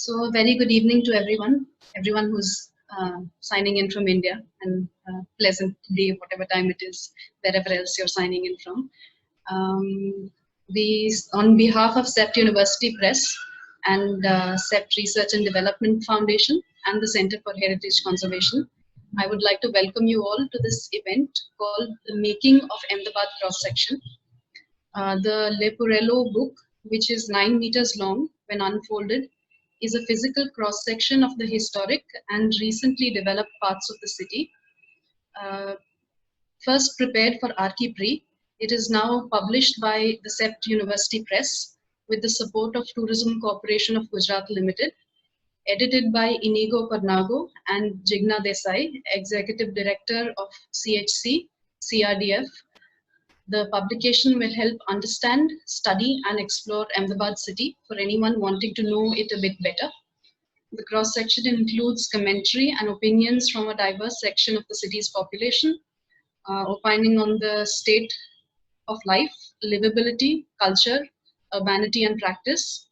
So, a very good evening to everyone who's signing in from India, and pleasant day, whatever time it is, wherever else you're signing in from. On behalf of CEPT University Press and CEPT Research and Development Foundation and the Center for Heritage Conservation, I would like to welcome you all to this event called The Making of Ahmedabad Cross Section. The Leporello book, which is 9 meters long when unfolded, is a physical cross-section of the historic and recently developed parts of the city. First prepared for Archipre, it is now published by the CEPT University Press with the support of Tourism Corporation of Gujarat Limited, edited by Inigo Parnago and Jigna Desai, Executive Director of CHC, CRDF. The publication will help understand, study, and explore Ahmedabad city for anyone wanting to know it a bit better. The cross-section includes commentary and opinions from a diverse section of the city's population, opining on the state of life, livability, culture, urbanity, and practice,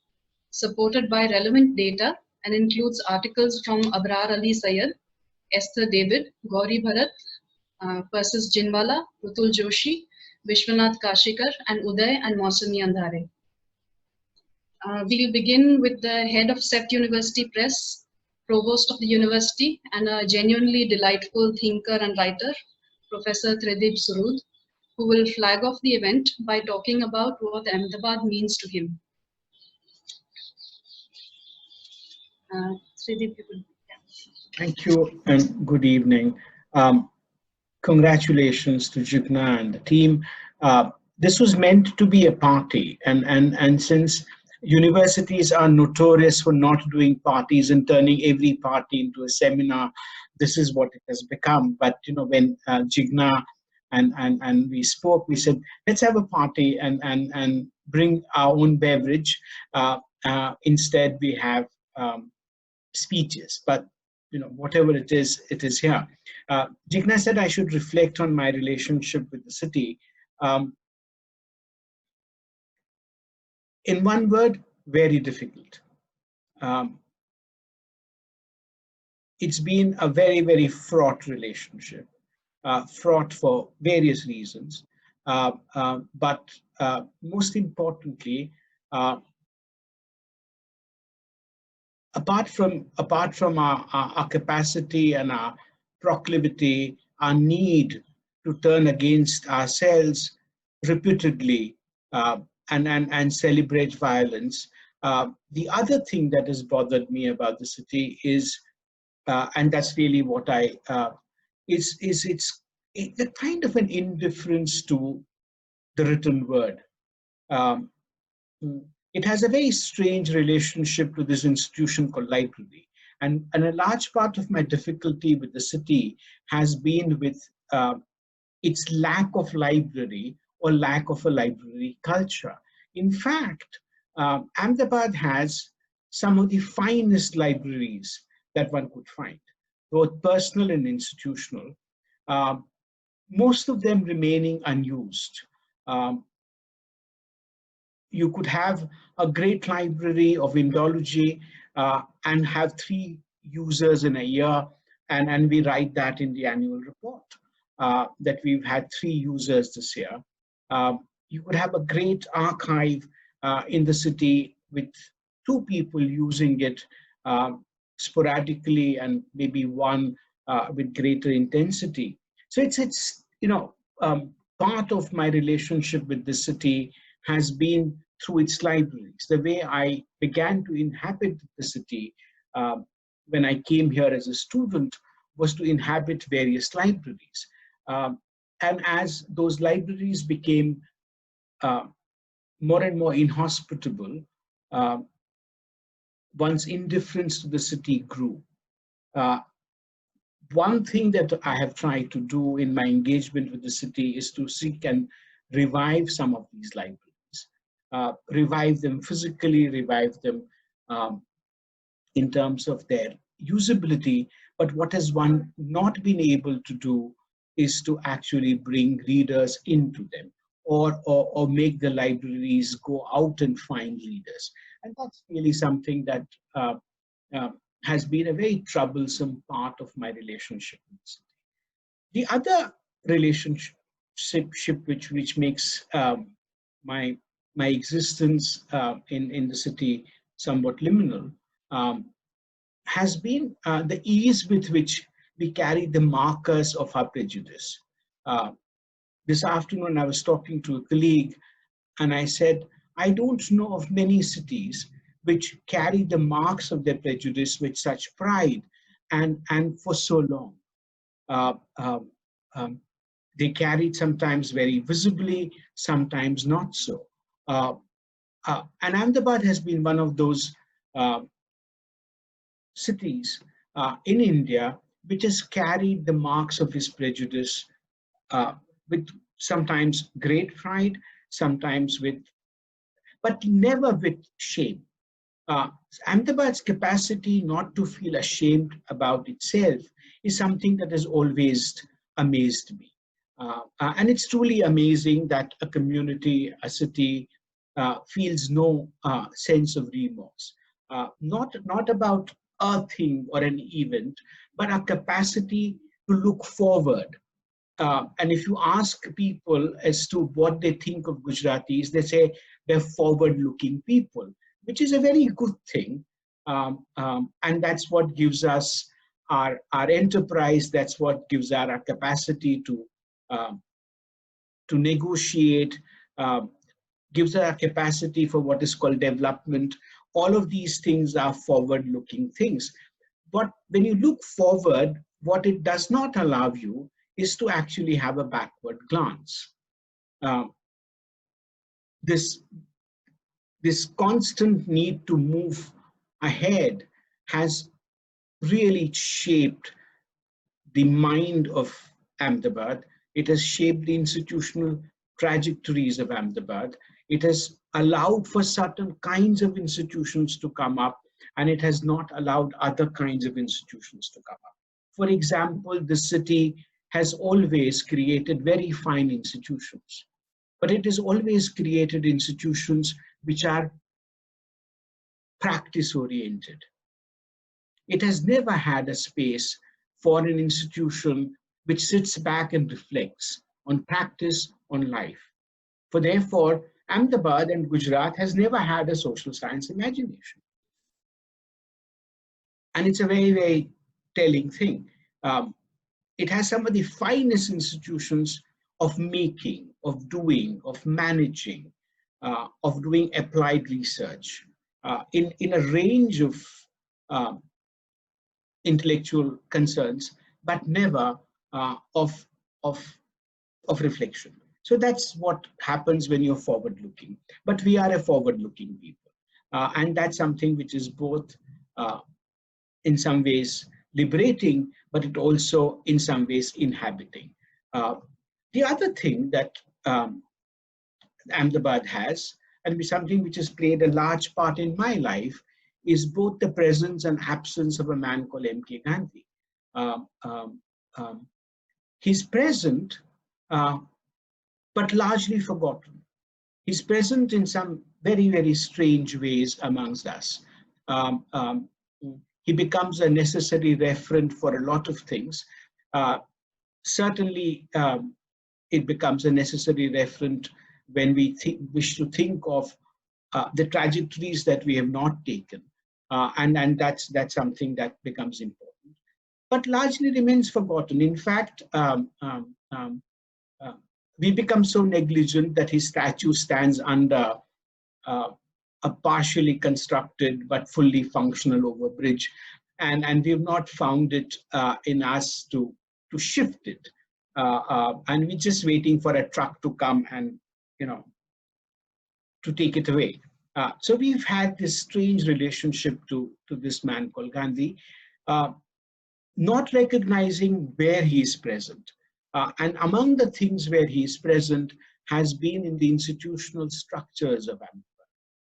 supported by relevant data, and includes articles from Abrar Ali Sayed, Esther David, Gauri Bharat, Persis Jinwala, Rutul Joshi, Vishwanath Kashikar, and Uday and Mausami Andhare. We'll begin with the head of CEPT University Press, provost of the university, and a genuinely delightful thinker and writer, Professor Tridib Surud, who will flag off the event by talking about what Ahmedabad means to him. Tridib, you will. Thank you and good evening. Congratulations to Jigna and the team. This was meant to be a party, and since universities are notorious for not doing parties and turning every party into a seminar, this is what it has become. But you know, when Jigna and we spoke, we said, let's have a party and bring our own beverage. Instead, we have speeches, but you know, whatever it is here. Jigna said I should reflect on my relationship with the city. In one word, very difficult. It's been a very, very fraught relationship, fraught for various reasons. But most importantly, apart from our capacity and our proclivity, our need to turn against ourselves repeatedly and celebrate violence, the other thing that has bothered me about the city is, and that's really what it's a kind of an indifference to the written word. It has a very strange relationship to this institution called library. And a large part of my difficulty with the city has been with its lack of library or lack of a library culture. In fact, Ahmedabad has some of the finest libraries that one could find, both personal and institutional, most of them remaining unused. You could have a great library of Indology and have 3 users in a year, and we write that in the annual report, that we've had 3 users this year. You could have a great archive in the city with 2 people using it sporadically and maybe 1 with greater intensity. So it's you know, part of my relationship with the city has been through its libraries. The way I began to inhabit the city when I came here as a student was to inhabit various libraries. And as those libraries became more and more inhospitable, one's indifference to the city grew. One thing that I have tried to do in my engagement with the city is to seek and revive some of these libraries, revive them physically, revive them in terms of their usability. But what has one not been able to do is to actually bring readers into them, or make the libraries go out and find readers. And that's really something that has been a very troublesome part of my relationship with the city. The other relationship which makes my my existence in the city somewhat liminal um, has been the ease with which we carry the markers of our prejudice. Uh, this afternoon, I was talking to a colleague and I said, I don't know of many cities which carry the marks of their prejudice with such pride and for so long. Uh, um, um, they carry it sometimes very visibly, sometimes not so. Uh, and Ahmedabad has been one of those uh, cities in India which has carried the marks of his prejudice uh, with sometimes great pride, sometimes with, but never with shame. Uh, Ahmedabad's capacity not to feel ashamed about itself is something that has always amazed me. And it's truly amazing that a community, a city, feels no sense of remorse. Not about a thing or an event, but a capacity to look forward. And if you ask people as to what they think of Gujaratis, they say they're forward-looking people, which is a very good thing. And that's what gives us our enterprise. That's what gives our capacity um, to negotiate, um, gives us a capacity for what is called development. All of these things are forward-looking things. But when you look forward, what it does not allow you is to actually have a backward glance. Um, this, this constant need to move ahead has really shaped the mind of Ahmedabad. It has shaped the institutional trajectories of Ahmedabad. It has allowed for certain kinds of institutions to come up, and it has not allowed other kinds of institutions to come up. For example, the city has always created very fine institutions, but it has always created institutions which are practice oriented. It has never had a space for an institution which sits back and reflects on practice, on life. For therefore, Ahmedabad and Gujarat has never had a social science imagination. And it's a very, very telling thing. Um, it has some of the finest institutions of making, of doing, of managing, of doing applied research in a range of uh, intellectual concerns, but never of, of, of reflection. So that's what happens when you're forward looking. But we are a forward looking people. And that's something which is both uh, in some ways liberating, but it also in some ways inhabiting. Uh, the other thing that Ahmedabad has, and something which has played a large part in my life, is both the presence and absence of a man called M.K. Gandhi. Um, um, um, he's present, uh, but largely forgotten. He's present in some very, very strange ways amongst us. Um, um, he becomes a necessary referent for a lot of things. Uh, Certainly, it becomes a necessary referent when we wish to think of the trajectories that we have not taken. And that's something that becomes important, but largely remains forgotten. In fact, uh, we become so negligent that his statue stands under uh, a partially constructed but fully functional overbridge, and we've not found it in us to shift it, and we're just waiting for a truck to come and you know to take it away. So we've had this strange relationship to this man called Gandhi, uh, not recognizing where he is present. And among the things where he is present has been in the institutional structures of Ahmedabad.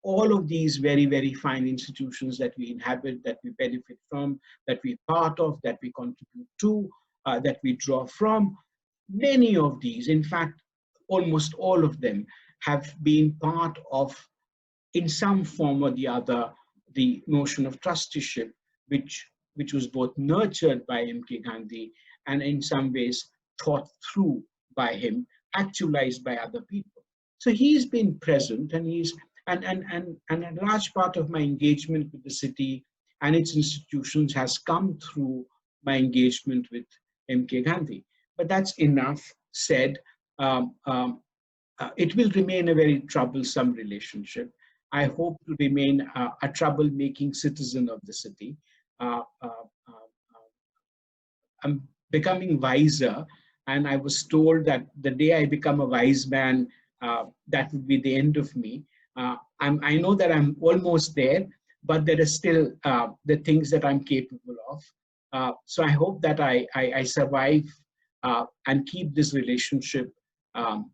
All of these very, very fine institutions that we inhabit, that we benefit from, that we're part of, that we contribute to, that we draw from, many of these, in fact, almost all of them, have been part of, in some form or the other, the notion of trusteeship, which was both nurtured by M.K. Gandhi and in some ways thought through by him, actualized by other people. So he's been present, and and a large part of my engagement with the city and its institutions has come through my engagement with M.K. Gandhi. But that's enough said. Um, um, it will remain a very troublesome relationship. I hope to remain a troublemaking citizen of the city. Uh, uh, uh, I'm becoming wiser, and I was told that the day I become a wise man, that would be the end of me. I know that I'm almost there, but there are still the things that I'm capable of. So I hope that I survive and keep this relationship um,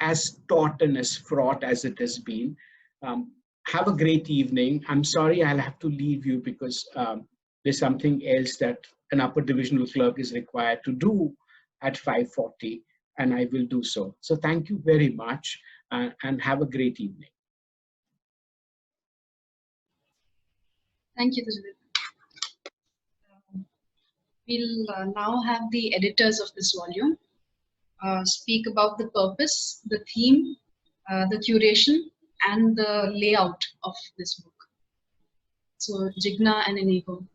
as taut and as fraught as it has been. Um, have a great evening. I'm sorry I'll have to leave you because there's something else that an upper divisional clerk is required to do at 5:40, and I will do so. So thank you very much, and have a great evening. Thank you, Tajid. We'll now have the editors of this volume speak about the purpose, the theme, the curation, and the layout of this book. So Jigna and Inigo.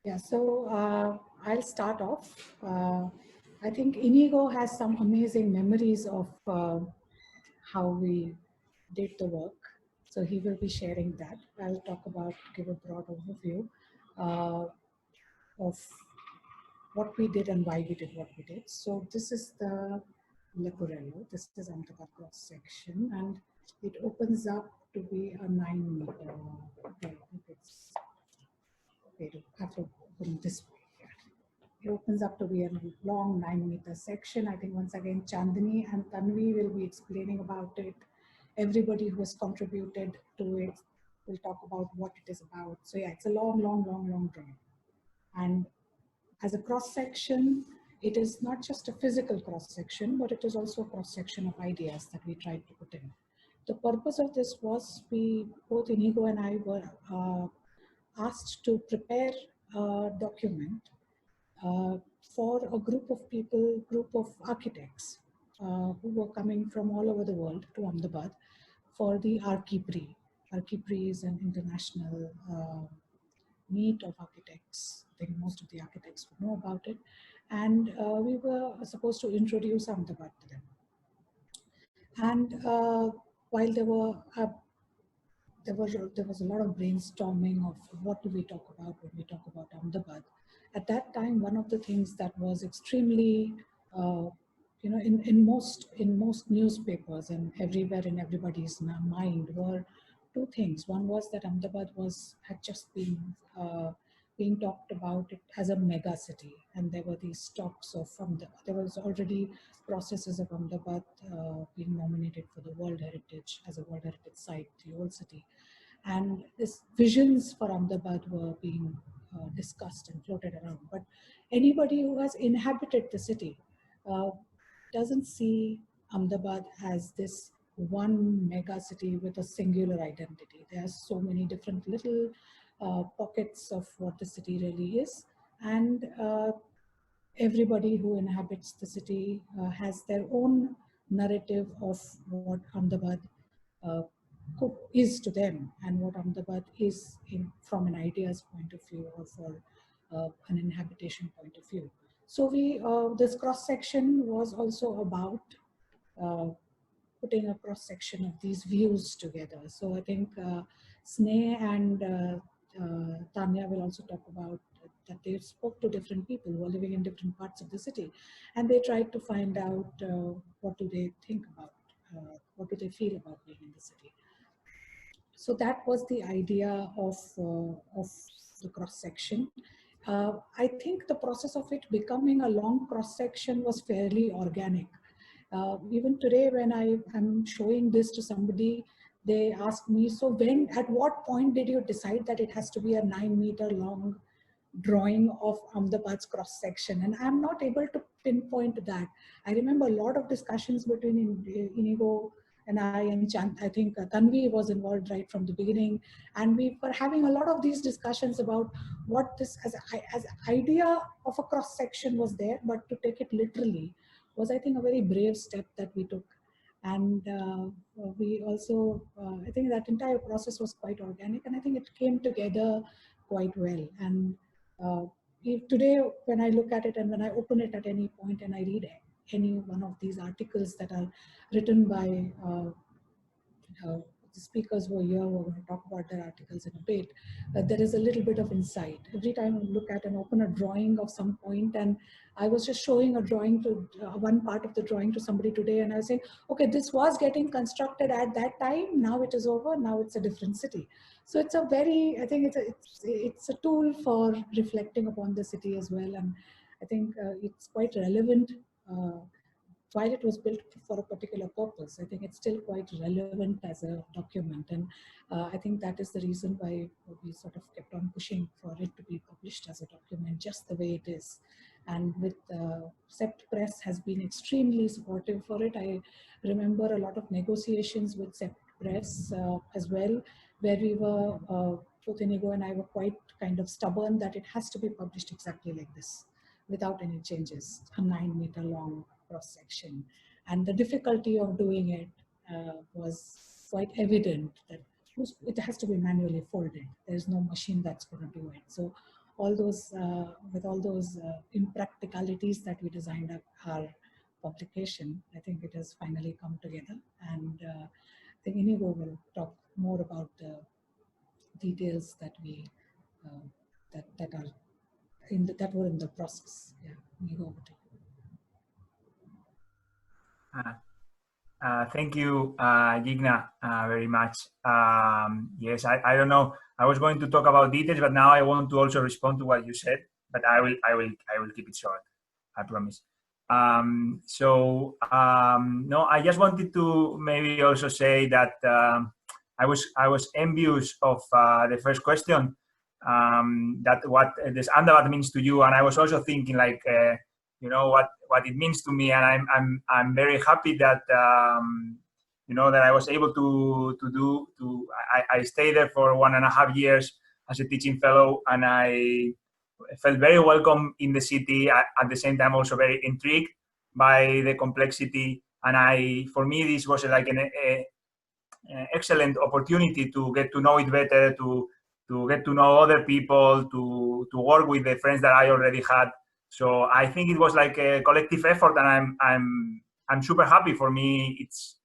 Yeah, so I'll start off. I think Inigo has some amazing memories of how we did the work. So he will be sharing that. I'll talk about, give a broad overview of what we did and why we did what we did. So this is the Leporello. This is Ahmedabad cross section, and it opens up to be a 9-meter. It's I have to open this way here. It opens up to be a long 9-meter section. I think once again Chandani and Tanvi will be explaining about it. Everybody who has contributed to it will talk about what it is about. So yeah, it's a long drawing. And as a cross section, it is not just a physical cross section, but it is also a cross section of ideas that we tried to put in. The purpose of this was both Inigo and I were asked to prepare a document for a group of people, group of architects who were coming from all over the world to Ahmedabad for the Archipri. Archipri is an international meet of architects. I think most of the architects would know about it. And we were supposed to introduce Ahmedabad to them. And while there was a lot of brainstorming of what do we talk about when we talk about Ahmedabad. At that time, one of the things that was extremely, in most newspapers and everywhere in everybody's mind were two things. One was that Ahmedabad had just been being talked about it as a mega city, and there were these talks of Ahmedabad. There was already processes of Ahmedabad being nominated for the World Heritage as a World Heritage Site, the old city. And these visions for Ahmedabad were being discussed and floated around. But anybody who has inhabited the city doesn't see Ahmedabad as this one mega city with a singular identity. There are so many different little pockets of what the city really is. And everybody who inhabits the city has their own narrative of what Ahmedabad uh, is to them and what Ahmedabad is from an ideas point of view or for an inhabitation point of view. So this cross section was also about uh, putting a cross section of these views together. So I think Sneh and Tanya will also talk about that they spoke to different people who are living in different parts of the city, and they tried to find out what do they think about, what do they feel about being in the city. So that was the idea of the cross section. I think the process of it becoming a long cross section was fairly organic. Even today, when I am showing this to somebody, they ask me, so at what point did you decide that it has to be a 9-meter long drawing of Ahmedabad's cross section? And I'm not able to pinpoint that. I remember a lot of discussions between Inigo and I think Tanvi was involved right from the beginning, and we were having a lot of these discussions about what this as idea of a cross section was there, but to take it literally was, I think, a very brave step that we took. And we also, I think that entire process was quite organic, and I think it came together quite well. And today, when I look at it and when I open it at any point and I read any one of these articles that are written by the speakers who are here who are going to talk about their articles in a bit, there is a little bit of insight. Every time I look at and open a drawing of some point, and I was just showing a drawing to one part of the drawing to somebody today, and I was saying, okay, this was getting constructed at that time, now it is over, now it's a different city. So it's a very, I think it's a tool for reflecting upon the city as well, and I think it's quite relevant. While it was built for a particular purpose, I think it's still quite relevant as a document. And I think that is the reason why we sort of kept on pushing for it to be published as a document, just the way it is. And with Sept Press has been extremely supportive for it. I remember a lot of negotiations with Sept Press as well, where we were, both Inigo and I were quite kind of stubborn that it has to be published exactly like this, without any changes, a 9-meter long cross section. And the difficulty of doing it was quite evident that it has to be manually folded. There's no machine that's going to do it. So all those, with all those impracticalities that we designed our publication, I think it has finally come together. And I think Inigo will talk more about the details that we, that are that were in the process. Yeah, Inigo, over to you. Thank you, Gigna, very much. Yes, I don't know. I was going to talk about details, but now I want to also respond to what you said. But I will keep it short. I promise. No, I just wanted to maybe also say that I was envious of the first question, that what this Ahmedabad means to you, and I was also thinking like. You know what it means to me, and I'm very happy that you know that I was able to I stayed there for 1.5 years as a teaching fellow, and I felt very welcome in the city. At the same time, also very intrigued by the complexity, and for me this was like an excellent opportunity to get to know it better, to get to know other people, to work with the friends that I already had. So I think it was like a collective effort, and I'm super happy. For me, it's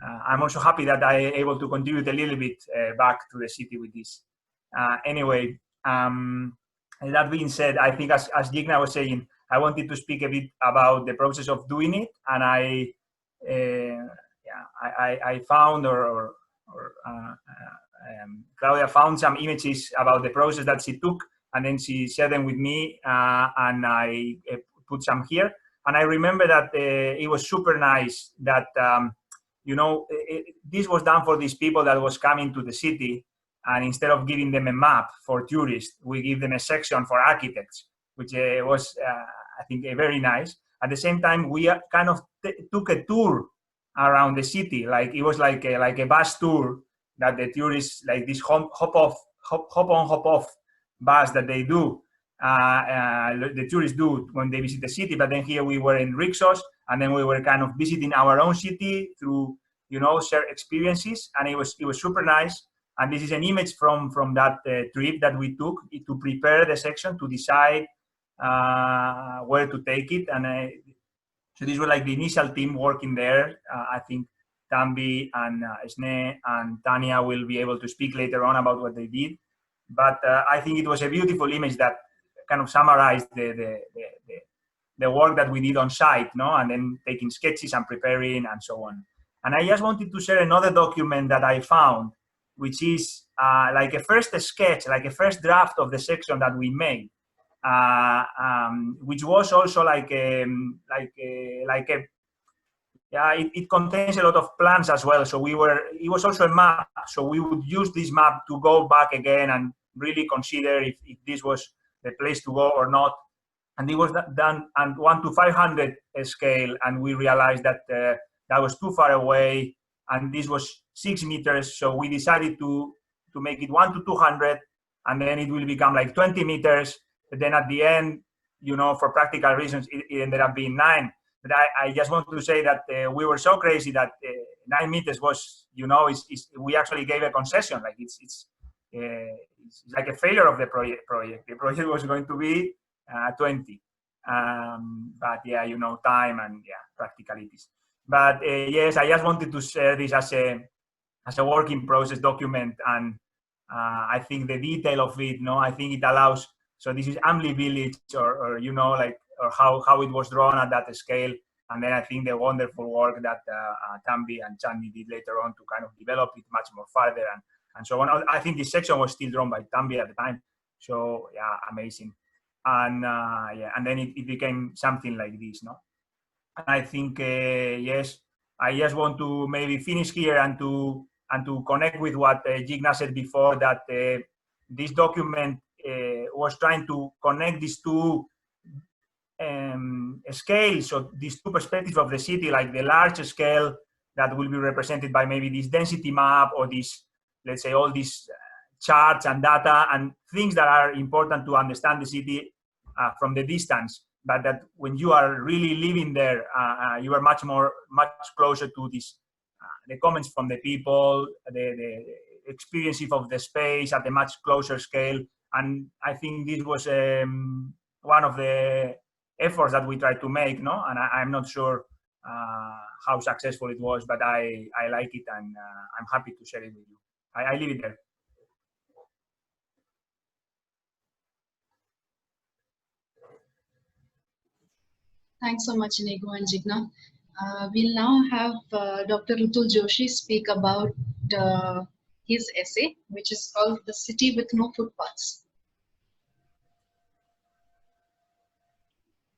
I'm also happy that I able to contribute a little bit back to the city with this. Anyway, that being said, I think as Gigna was saying, I wanted to speak a bit about the process of doing it, and I found Claudia found some images about the process that she took. And then she shared them with me, and I put some here. And I remember that it was super nice that, you know, this was done for these people that was coming to the city. And instead of giving them a map for tourists, we give them a section for architects, which was, I think, very nice. At the same time, we kind of took a tour around the city. Like it was like a bus tour that the tourists, like this hop on, hop off bus that they do, the tourists do when they visit the city. But then here we were in rickshaws, and then we were kind of visiting our own city through, you know, shared experiences, and it was super nice. And this is an image from that trip that we took to prepare the section, to decide where to take it. And so these were like the initial team working there. I think Tambi and Esne and Tania will be able to speak later on about what they did. But I think it was a beautiful image that kind of summarized the work that we did on site, no? And then taking sketches and preparing and so on. And I just wanted to share another document that I found, which is like a first sketch, like a first draft of the section that we made, which was also it contains a lot of plans as well. So it was also a map. So we would use this map to go back again and really consider if this was the place to go or not. And it was done on 1 to 500 scale. And we realized that that was too far away. and this was 6 meters. So we decided to make it 1 to 200, and then it will become like 20 meters. But then at the end, you know, for practical reasons, it ended up being 9. But I just want to say that we were so crazy that 9 meters was, you know, we actually gave a concession. Like it's like a failure of the project. The project was going to be 20. But yeah, you know, time and yeah, practicalities. But yes, I just wanted to share this as a working process document, and I think the detail of it, no, I think it allows. So this is Amli Village, or you know, like, or how it was drawn at that scale, and then I think the wonderful work that Tambi and Chandi did later on to kind of develop it much more further and so on. I think this section was still drawn by Tambi at the time, so yeah, amazing. And yeah, and then it became something like this, no? And I think yes, I just want to maybe finish here and to connect with what Jigna said before, that this document was trying to connect these two scales, so these two perspectives of the city, like the large scale that will be represented by maybe this density map or this, let's say, all these charts and data and things that are important to understand the city from the distance, but that when you are really living there, you are much closer to this, the comments from the people, the experience of the space at a much closer scale. And I think this was one of the efforts that we tried to make, no? And I'm not sure how successful it was, but I like it, and I'm happy to share it with you. I leave it there. Thanks so much, Inigo and Jigna. We'll now have Dr. Rutul Joshi speak about his essay, which is called "The City with No Footpaths."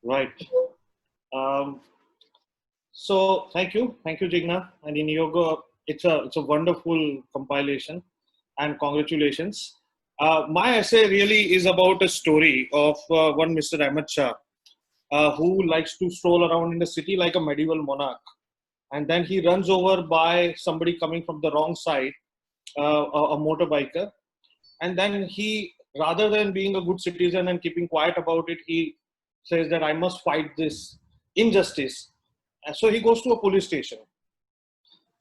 Right. So thank you, Jigna and Inigo. It's a wonderful compilation, and congratulations. My essay really is about a story of one Mr. Ahmed Shah, who likes to stroll around in the city like a medieval monarch, and then he runs over by somebody coming from the wrong side, a motorbiker, and then he, rather than being a good citizen and keeping quiet about it, he says that I must fight this injustice. And so he goes to a police station.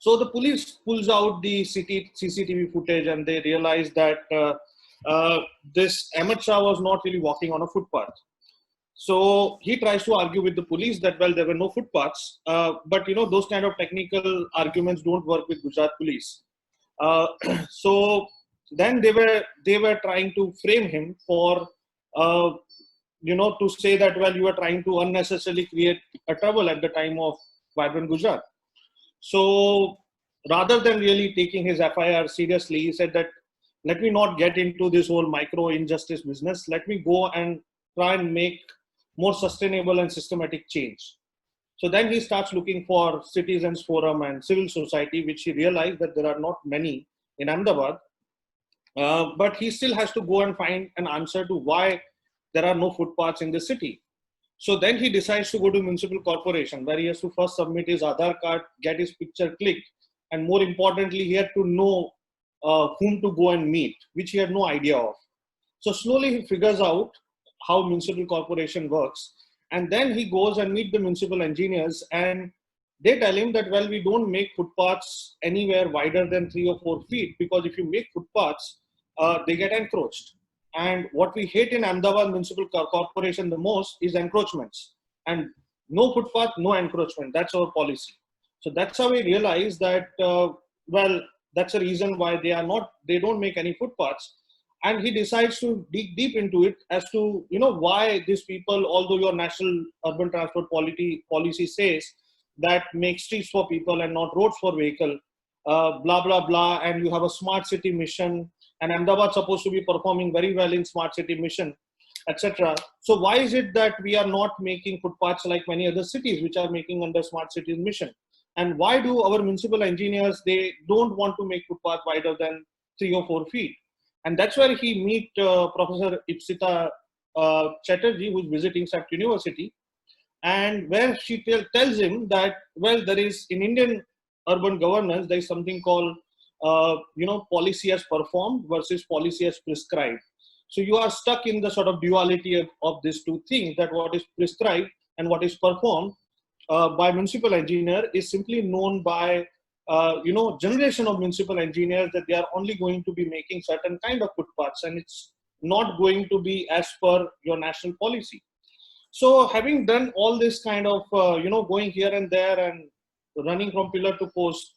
So the police pulls out the CCTV footage, and they realize that this Ahmed Shah was not really walking on a footpath. So he tries to argue with the police that, well, there were no footpaths, but you know, those kind of technical arguments don't work with Gujarat police. So then they were trying to frame him for you know, to say that, well, you are trying to unnecessarily create a trouble at the time of vibrant Gujarat. So rather than really taking his FIR seriously, he said that, let me not get into this whole micro injustice business. Let me go and try and make more sustainable and systematic change. So then he starts looking for citizens forum and civil society, which he realized that there are not many in Ahmedabad. But he still has to go and find an answer to why there are no footpaths in the city. So then he decides to go to municipal corporation, where he has to first submit his Aadhaar card, get his picture clicked, and more importantly, he had to know whom to go and meet, which he had no idea of. So slowly he figures out how municipal corporation works, and then he goes and meet the municipal engineers, and they tell him that, well, we don't make footpaths anywhere wider than 3 or 4 feet, because if you make footpaths, they get encroached. And what we hate in Ahmedabad Municipal Corporation the most is encroachments. And no footpath, no encroachment. That's our policy. So that's how we realize that, well, that's a reason why they don't make any footpaths. And he decides to dig deep into it as to, you know, why these people, although your national urban transport policy says that make streets for people and not roads for vehicle, blah, blah, blah, and you have a smart city mission, and Ahmedabad supposed to be performing very well in smart city mission, etc. So why is it that we are not making footpaths like many other cities which are making under smart cities mission? And why do our municipal engineers, they don't want to make footpath wider than 3 or 4 feet? And that's where he meet Professor Ipsita Chatterjee, who is visiting SAPT University, and where she tells him that, well, there is in Indian urban governance, there is something called, policy as performed versus policy as prescribed. So you are stuck in the sort of duality of these two things, that what is prescribed and what is performed by municipal engineer is simply known by, generation of municipal engineers, that they are only going to be making certain kind of footpaths, and it's not going to be as per your national policy. So having done all this kind of, going here and there and running from pillar to post,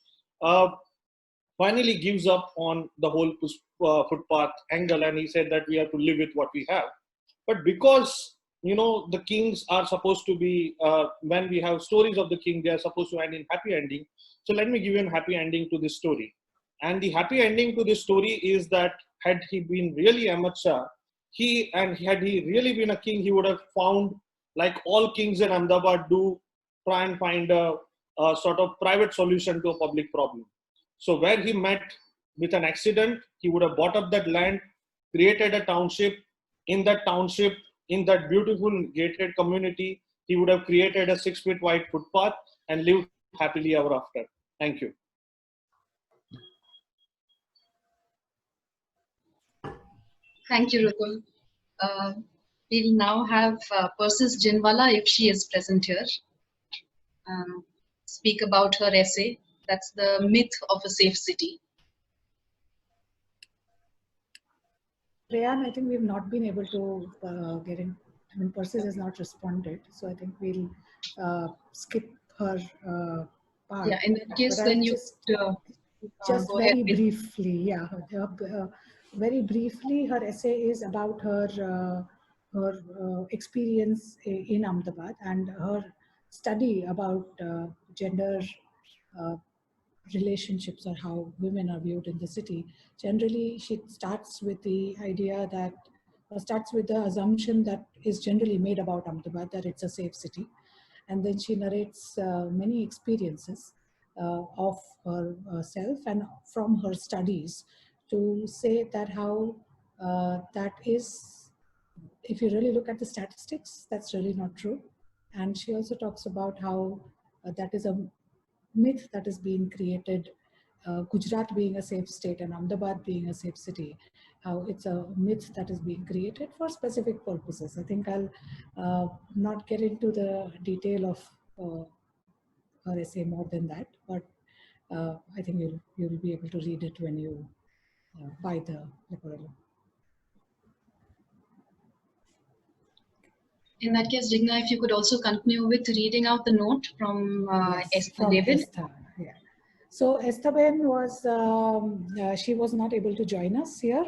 finally gives up on the whole footpath angle, and he said that we have to live with what we have. But because the kings are supposed to be, when we have stories of the king, they are supposed to end in happy ending. So let me give you a happy ending to this story. And the happy ending to this story is that had he been really Ahmad Shah, had he really been a king, he would have found, like all kings in Ahmedabad do, try and find a sort of private solution to a public problem. So where he met with an accident, he would have bought up that land, created a township. In that township, in that beautiful gated community, he would have created a 6 feet wide footpath and lived happily ever after. Thank you. Thank you, Rukul. We'll now have Persis Jinwala, if she is present here, speak about her essay. That's the myth of a safe city. Rayan, I think we've not been able to get in. I mean, Persis has not responded, so I think we'll skip her part. Yeah, in that case, but then you just go very ahead. briefly, yeah, very briefly, her essay is about her experience in Ahmedabad and her study about gender relationships, or how women are viewed in the city. Generally, she starts with the idea that, starts with the assumption that is generally made about Ahmedabad, that it's a safe city. And then she narrates many experiences of herself and from her studies, to say that how that is, if you really look at the statistics, that's really not true. And she also talks about how that is a myth that is being created, Gujarat being a safe state and Ahmedabad being a safe city, how it's a myth that is being created for specific purposes. I think I'll not get into the detail of her essay more than that, but I think you'll be able to read it when you buy the Leporello. In that case, Jigna, if you could also continue with reading out the note from Esther from David. Esther, yeah. So Esther Ben was, she was not able to join us here,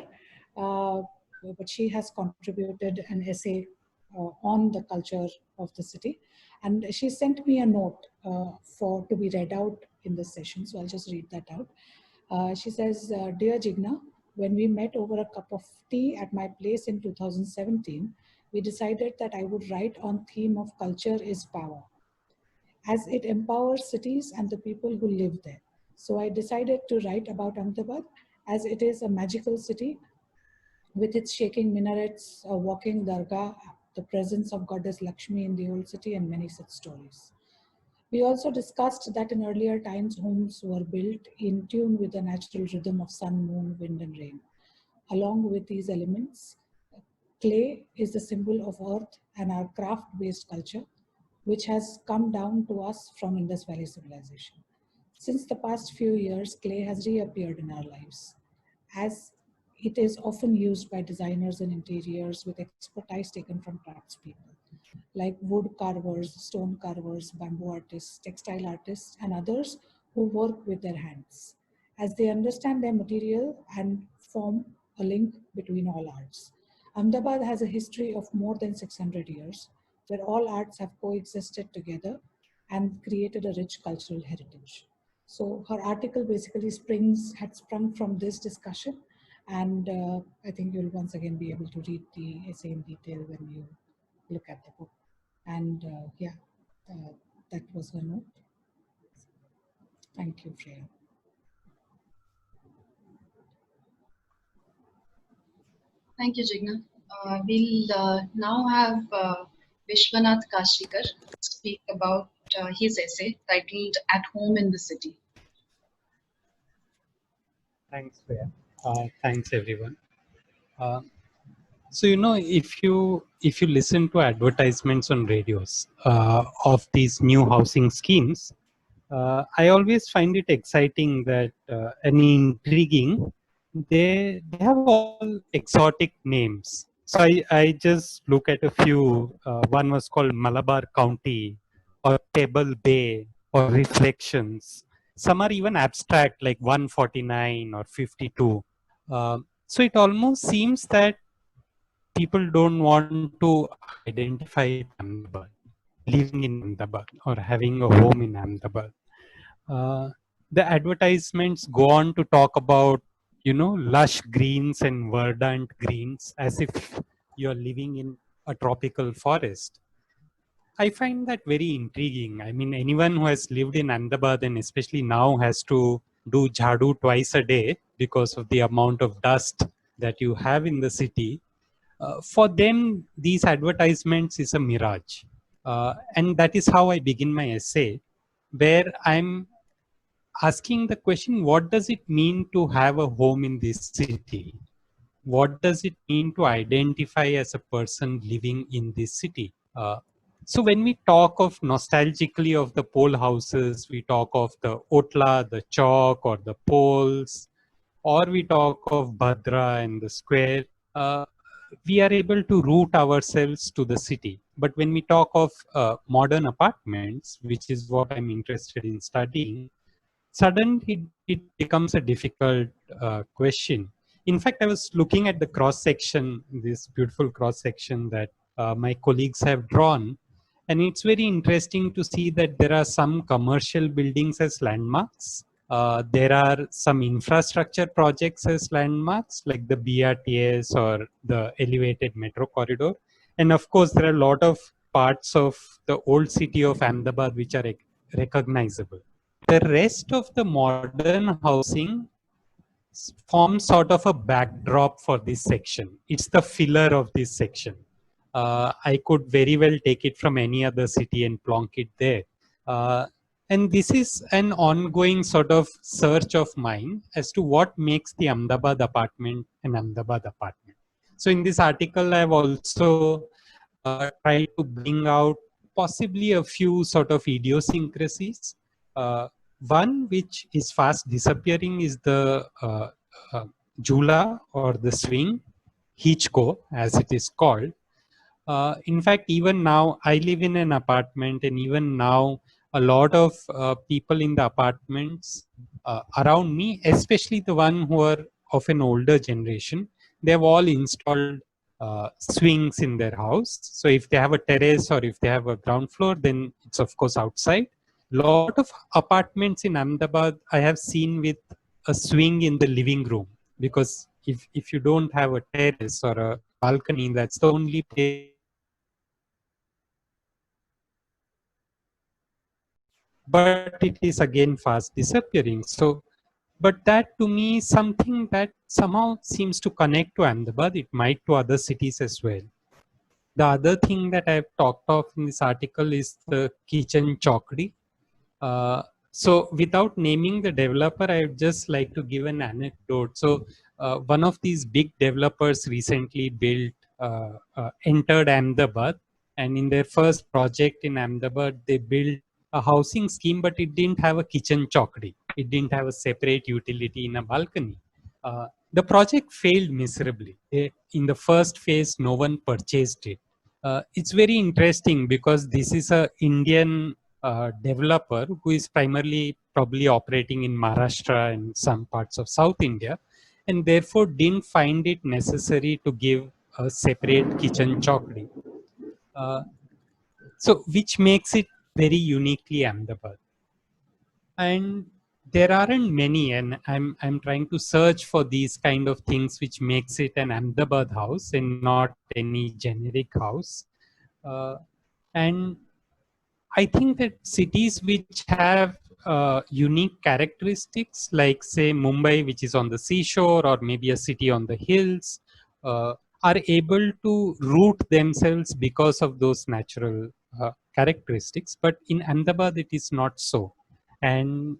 but she has contributed an essay on the culture of the city. And she sent me a note to be read out in this session. So I'll just read that out. She says, "Dear Jigna, when we met over a cup of tea at my place in 2017, we decided that I would write on theme of culture is power, as it empowers cities and the people who live there. So I decided to write about Ahmedabad, as it is a magical city with its shaking minarets, a walking dargah, the presence of goddess Lakshmi in the old city, and many such stories. We also discussed that in earlier times, homes were built in tune with the natural rhythm of sun, moon, wind, and rain. Along with these elements, clay is the symbol of earth and our craft-based culture, which has come down to us from Indus Valley civilization. Since the past few years, clay has reappeared in our lives, as it is often used by designers and interiors with expertise taken from craftspeople, like wood carvers, stone carvers, bamboo artists, textile artists, and others who work with their hands, as they understand their material and form a link between all arts. Ahmedabad has a history of more than 600 years, where all arts have coexisted together and created a rich cultural heritage. So her article basically had sprung from this discussion, and I think you'll once again be able to read the essay in detail when you look at the book. And that was her note. Thank you, Freya. Thank you, Jigna. We'll now have Vishwanath Kashikar speak about his essay titled At Home in the City. Thanks, Freya. Thanks, everyone. Uh, so if you listen to advertisements on radios of these new housing schemes, I always find it exciting that and intriguing. They have all exotic names. So I just look at a few. One was called Malabar County, or Pebble Bay, or Reflections. Some are even abstract, like 149 or 52. So it almost seems that people don't want to identify with Ahmedabad, living in Ahmedabad, or having a home in Ahmedabad. Uh, the advertisements go on to talk about, lush greens and verdant greens, as if you're living in a tropical forest. I find that very intriguing. I mean, anyone who has lived in Ahmedabad and especially now has to do jhadu twice a day because of the amount of dust that you have in the city, for them, these advertisements is a mirage. And that is how I begin my essay, where I'm asking the question, what does it mean to have a home in this city? What does it mean to identify as a person living in this city? So when we talk of nostalgically of the pole houses, we talk of the Otla, the chalk, or the poles, or we talk of Bhadra and the square, uh, we are able to root ourselves to the city. But when we talk of modern apartments, which is what I'm interested in studying, suddenly it becomes a difficult question. In fact, I was looking at the cross section, this beautiful cross section that my colleagues have drawn, and it's very interesting to see that there are some commercial buildings as landmarks. There are some infrastructure projects as landmarks, like the BRTS or the elevated metro corridor. And of course, there are a lot of parts of the old city of Ahmedabad which are recognizable. The rest of the modern housing forms sort of a backdrop for this section. It's the filler of this section. I could very well take it from any other city and plonk it there. And this is an ongoing sort of search of mine as to what makes the Ahmedabad apartment an Ahmedabad apartment. So in this article, I've also tried to bring out possibly a few sort of idiosyncrasies. One which is fast disappearing is the Jula, or the swing, Hitchco as it is called. In fact, even now, I live in an apartment, and even now, a lot of people in the apartments around me, especially the one who are of an older generation, they have all installed swings in their house. So if they have a terrace or if they have a ground floor, then it's of course outside. Lot of apartments in Ahmedabad I have seen with a swing in the living room, because if you don't have a terrace or a balcony, that's the only place but it is again fast disappearing. So, but that to me is something that somehow seems to connect to Ahmedabad. It might to other cities as well. The other thing that I've talked of in this article is the kitchen chokri. So without naming the developer, I would just like to give an anecdote. So one of these big developers recently entered Ahmedabad, and in their first project in Ahmedabad, they built a housing scheme, but it didn't have a kitchen chokri. It didn't have a separate utility in a balcony. The project failed miserably. In the first phase, no one purchased it. It's very interesting because this is a Indian developer who is primarily probably operating in Maharashtra and some parts of South India, and therefore didn't find it necessary to give a separate kitchen chokri. So which makes it very uniquely Ahmedabad. And there aren't many, and I'm trying to search for these kind of things which makes it an Ahmedabad house and not any generic house. And I think that cities which have unique characteristics, like say Mumbai, which is on the seashore, or maybe a city on the hills, uh, are able to root themselves because of those natural characteristics. But in Ahmedabad, it is not so. And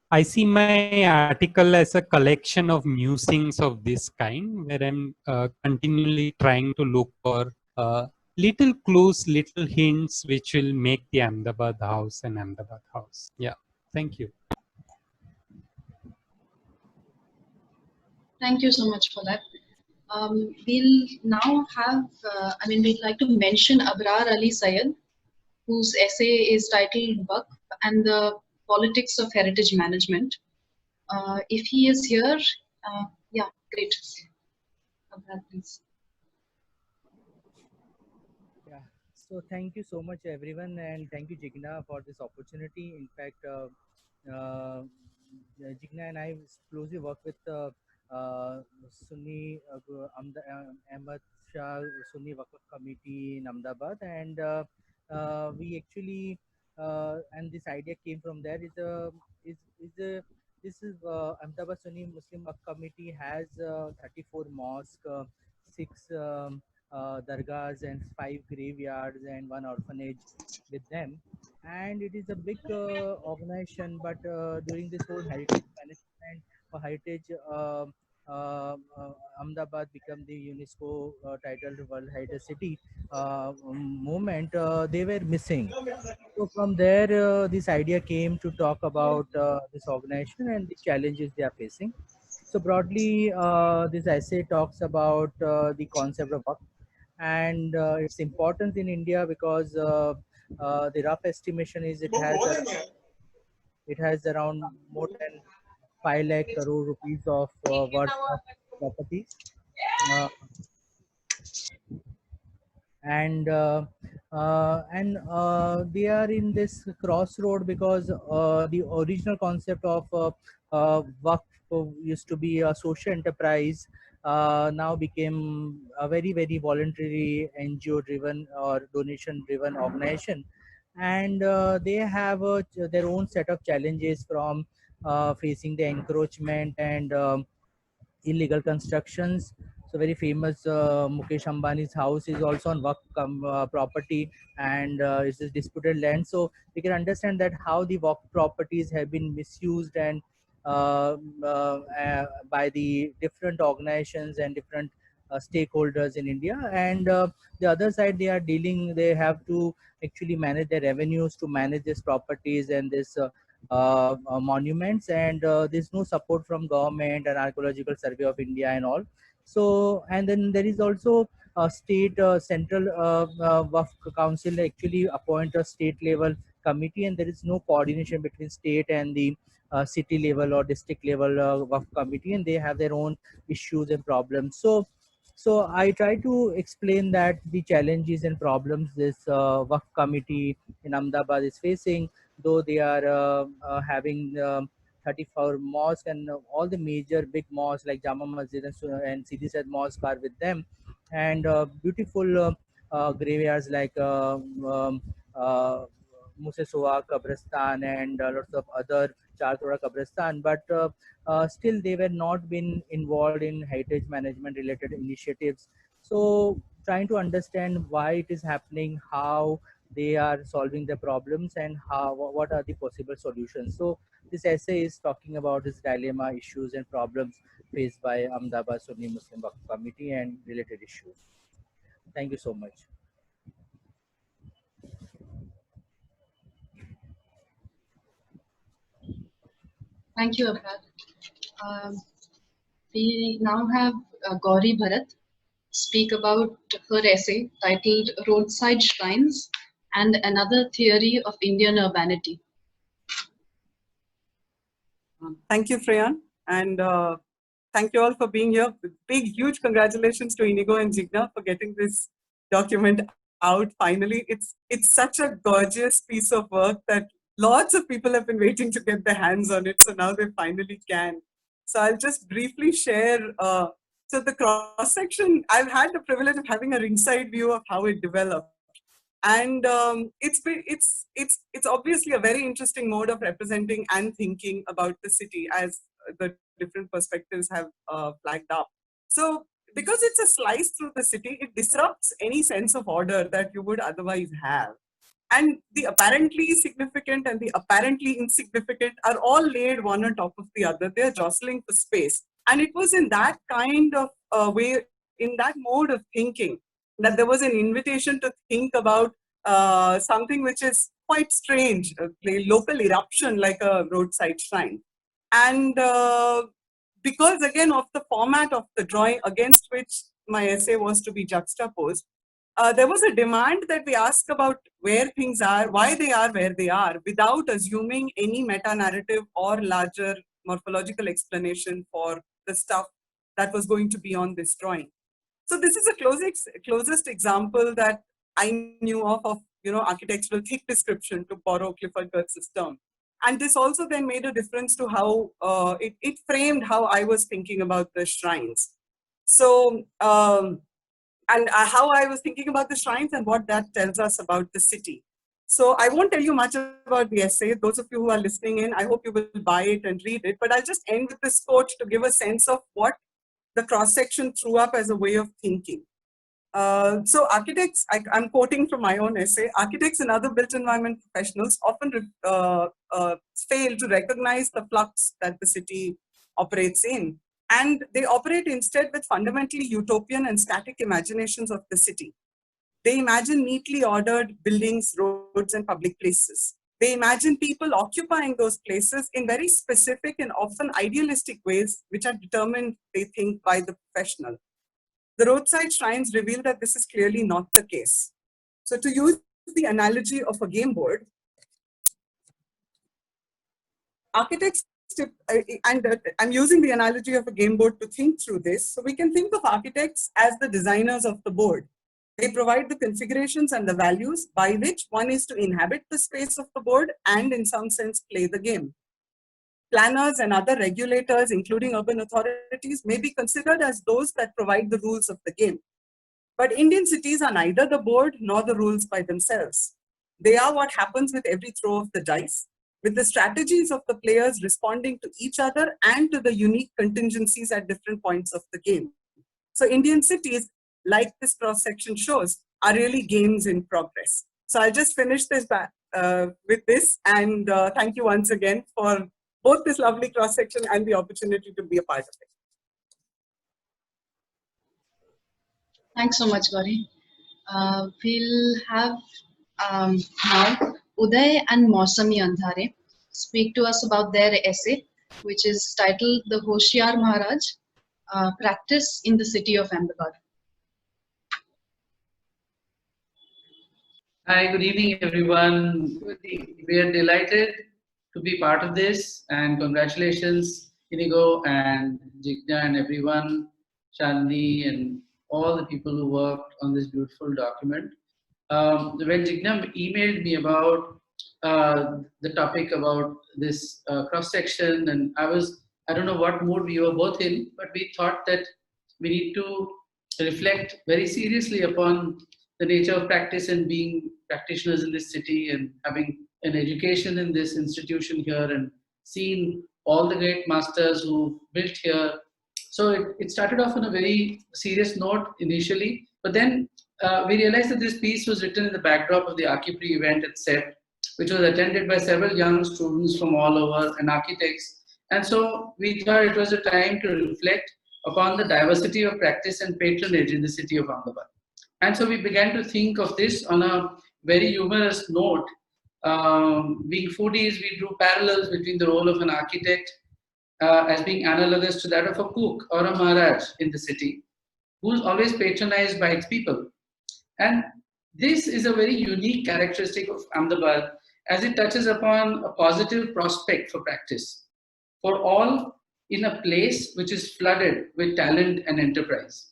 I see my article as a collection of musings of this kind, where I'm continually trying to look for little clues, little hints, which will make the Ahmedabad house an Ahmedabad house. Yeah, thank you. Thank you so much for that. We'll now have, we'd like to mention Abrar Ali Sayed, whose essay is titled Waqf and the Politics of Heritage Management. If he is here, yeah, great. Abrar, please. Yeah. So thank you so much, everyone, and thank you, Jigna, for this opportunity. In fact, uh, Jigna and I closely work with Sunni Ahmad Shah Sunni Waqf Committee in Ahmedabad, and we actually and this idea came from there. Is a this is Ahmedabad Sunni Muslim Waqf Committee has 34 mosques, six. Dargahs and 5 graveyards and 1 orphanage with them. And it is a big organization, but during this whole heritage management or heritage, Ahmedabad become the UNESCO titled World Heritage City movement, they were missing. So from there, this idea came to talk about this organization and the challenges they are facing. So broadly, this essay talks about the concept of Waqf and its importance in India because the rough estimation is it has around more than 5 lakh crore rupees of worth of properties. Uh, and they are in this crossroad because the original concept of Waqf used to be a social enterprise, now became a very voluntary NGO driven or donation driven organization, and they have their own set of challenges from facing the encroachment and illegal constructions. So very famous Mukesh Ambani's house is also on property, and it's a disputed land. So we can understand that how the Waqf properties have been misused and by the different organizations and different stakeholders in India. And the other side, they have to actually manage their revenues to manage these properties and this monuments, and there's no support from government and Archaeological Survey of India and all. So, and then there is also a state central Waqf council actually appoint a state level committee, and there is no coordination between state and the city level or district level Waqf committee, and they have their own issues and problems. So I try to explain that the challenges and problems this Waqf committee in Ahmedabad is facing, though they are having 34 mosques, and all the major big mosques like Jama Masjid and Sidi Said Mosque are with them, and beautiful graveyards like Muse Soha Kabristan and lots of other Char Tora Kabristan, but still they were not been involved in heritage management related initiatives. So trying to understand why it is happening, how they are solving the problems, and how what are the possible solutions. So this essay is talking about this dilemma, issues and problems faced by Ahmedabad Sunni Muslim Waqf Committee and related issues. Thank you so much. Thank you, Abrar. Um, we now have Gauri Bharat speak about her essay titled Roadside Shrines and Another Theory of Indian Urbanity. Thank you, Freyan, and thank you all for being here. Big, huge congratulations to Inigo and Jigna for getting this document out finally. It's such a gorgeous piece of work that lots of people have been waiting to get their hands on it, so now they finally can. So I'll just briefly share. So the cross section, I've had the privilege of having a ringside view of how it developed. And it's obviously a very interesting mode of representing and thinking about the city as the different perspectives have flagged up. So because it's a slice through the city, it disrupts any sense of order that you would otherwise have. And the apparently significant and the apparently insignificant are all laid one on top of the other. They're jostling for space. And it was in that kind of way, in that mode of thinking, that there was an invitation to think about something which is quite strange, a local eruption like a roadside shrine. And because, again, of the format of the drawing against which my essay was to be juxtaposed, there was a demand that we ask about where things are, why they are where they are, without assuming any meta-narrative or larger morphological explanation for the stuff that was going to be on this drawing. So this is the closest example that I knew of architectural thick description, to borrow Clifford Geertz's term. And this also then made a difference to how it framed how I was thinking about the shrines. So, and how I was thinking about the shrines and what that tells us about the city. So I won't tell you much about the essay. Those of you who are listening in, I hope you will buy it and read it. But I'll just end with this quote to give a sense of what the cross-section threw up as a way of thinking. So architects, I'm quoting from my own essay, architects and other built environment professionals often fail to recognize the flux that the city operates in. And they operate instead with fundamentally utopian and static imaginations of the city. They imagine neatly ordered buildings, roads, and public places. They imagine people occupying those places in very specific and often idealistic ways, which are determined, they think, by the professional. The roadside shrines reveal that this is clearly not the case. So to use the analogy of a game board, architects, and I'm using the analogy of a game board to think through this. So we can think of architects as the designers of the board. They provide the configurations and the values by which one is to inhabit the space of the board and in some sense play the game. Planners and other regulators, including urban authorities, may be considered as those that provide the rules of the game. But Indian cities are neither the board nor the rules by themselves. They are what happens with every throw of the dice, with the strategies of the players responding to each other and to the unique contingencies at different points of the game. So Indian cities, like this cross-section shows, are really games in progress. So I'll just finish this with this, and thank you once again for both this lovely cross-section and the opportunity to be a part of it. Thanks so much, Gauri. We'll have now Uday and Mausami Andhare speak to us about their essay, which is titled The Hoshiar Maharaj, Practice in the City of Ahmedabad. Hi, good evening, everyone. We are delighted to be part of this, and congratulations, Inigo and Jigna and everyone, Chandni and all the people who worked on this beautiful document. When Jigna emailed me about the topic about this cross-section, and I don't know what mood we were both in, but we thought that we need to reflect very seriously upon the nature of practice and being practitioners in this city and having an education in this institution here and seen all the great masters who built here. So it started off on a very serious note initially, but then we realized that this piece was written in the backdrop of the Archipre event at CEP, which was attended by several young students from all over and architects. And so we thought it was a time to reflect upon the diversity of practice and patronage in the city of Ahmedabad. And so we began to think of this on a very humorous note. Being foodies, we drew parallels between the role of an architect as being analogous to that of a cook or a Maharaj in the city, who's always patronized by its people. And this is a very unique characteristic of Ahmedabad, as it touches upon a positive prospect for practice, for all in a place which is flooded with talent and enterprise.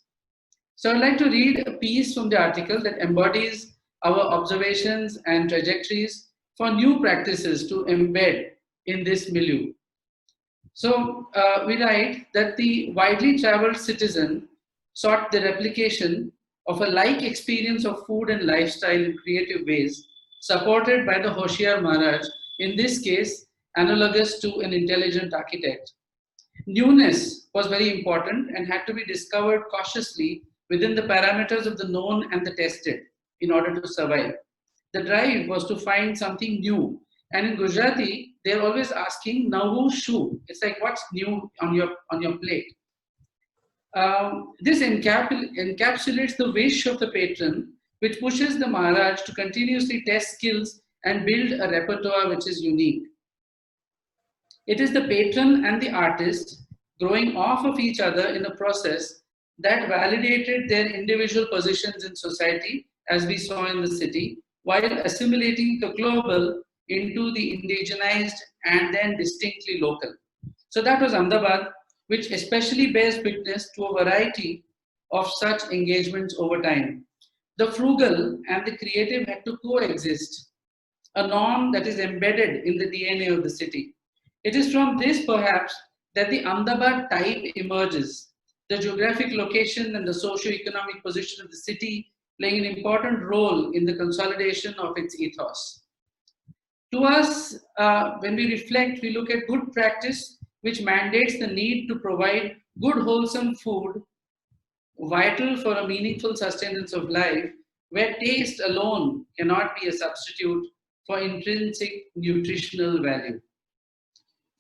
So I'd like to read a piece from the article that embodies our observations and trajectories for new practices to embed in this milieu. So we write that the widely traveled citizen sought the replication of a like experience of food and lifestyle in creative ways, supported by the Hoshiar Maharaj, in this case, analogous to an intelligent architect. Newness was very important and had to be discovered cautiously within the parameters of the known and the tested in order to survive. The drive was to find something new. And in Gujarati, they're always asking, now who's shoe? It's like, what's new on your plate? This encapsulates the wish of the patron, which pushes the Maharaj to continuously test skills and build a repertoire which is unique. It is the patron and the artist growing off of each other in a process that validated their individual positions in society, as we saw in the city, while assimilating the global into the indigenized and then distinctly local. So that was Ahmedabad, which especially bears witness to a variety of such engagements over time. The frugal and the creative had to coexist, a norm that is embedded in the DNA of the city. It is from this, perhaps, that the Ahmedabad type emerges, the geographic location and the socio-economic position of the city playing an important role in the consolidation of its ethos. To us, when we reflect, we look at good practice, which mandates the need to provide good, wholesome food, vital for a meaningful sustenance of life, where taste alone cannot be a substitute for intrinsic nutritional value.